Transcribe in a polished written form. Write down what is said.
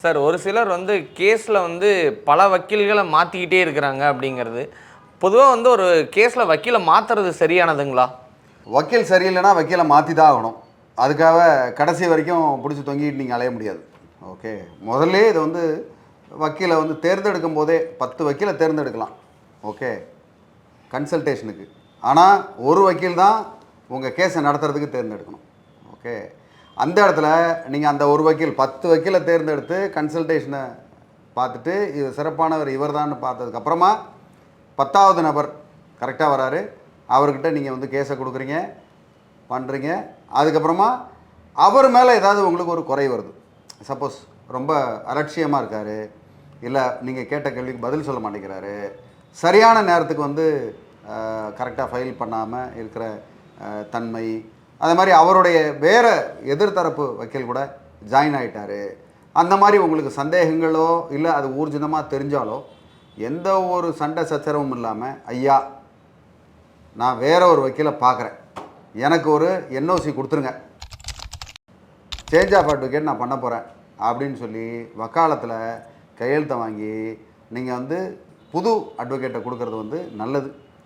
Sir ஒரு சிலர் வந்து கேஸில் வந்து பல வக்கீல்களை மாற்றிக்கிட்டே இருக்கிறாங்க அப்படிங்கிறது பொதுவாக வந்து ஒரு கேஸில் வக்கீலை மாற்றுறது சரியானதுங்களா? வக்கீல் சரியில்லைன்னா வக்கீலை மாற்றி தான் ஆகணும். அதுக்காக கடைசி வரைக்கும் பிடிச்சி தொங்கிட்டு நீங்கள் அலைய முடியாது. ஓகே, முதல்ல இது வந்து வக்கீலை வந்து தேர்ந்தெடுக்கும் போதே 10 வக்கீலை தேர்ந்தெடுக்கலாம். ஓகே, கன்சல்டேஷனுக்கு. ஆனால் ஒரு வக்கீல் தான் உங்கள் கேஸை நடத்துறதுக்கு தேர்ந்தெடுக்கணும். ஓகே, அந்த இடத்துல நீங்கள் அந்த ஒரு வக்கீல் 10 வக்கீலை தேர்ந்தெடுத்து கன்சல்டேஷனை பார்த்துட்டு இது சிறப்பானவர் இவர் தான் பார்த்ததுக்கப்புறமா 10வது நபர் கரெக்டாக வராரு, அவர்கிட்ட நீங்கள் வந்து கேஸை கொடுக்குறீங்க, பண்ணுறீங்க. அதுக்கப்புறமா அவர் மேலே ஏதாவது உங்களுக்கு ஒரு குறை வருது, சப்போஸ் ரொம்ப அலட்சியமாக இருக்கார், இல்லை நீங்கள் கேட்ட கேள்விக்கு பதில் சொல்ல மாட்டேங்கிறாரு, சரியான நேரத்துக்கு வந்து கரெக்டாக ஃபைல் பண்ணாமல் இருக்கிற தன்மை, அது மாதிரி அவருடைய வேறு எதிர்த்தரப்பு வக்கீல் கூட ஜாயின் ஆகிட்டார், அந்த மாதிரி உங்களுக்கு சந்தேகங்களோ இல்லை அது ஊர்ஜிதமாக தெரிஞ்சாலோ எந்த ஒரு சண்டை சச்சரவும் இல்லாமல், ஐயா நான் வேற ஒரு வக்கீலை பார்க்குறேன், எனக்கு ஒரு என்ஓசி கொடுத்துருங்க, சேஞ்ச் ஆஃப் அட்வொகேட் நான் பண்ண போகிறேன் அப்படின்னு சொல்லி வக்காலத்தில் கையெழுத்தை வாங்கி நீங்கள் வந்து புது அட்வொகேட்டை கொடுக்கறது வந்து நல்லது.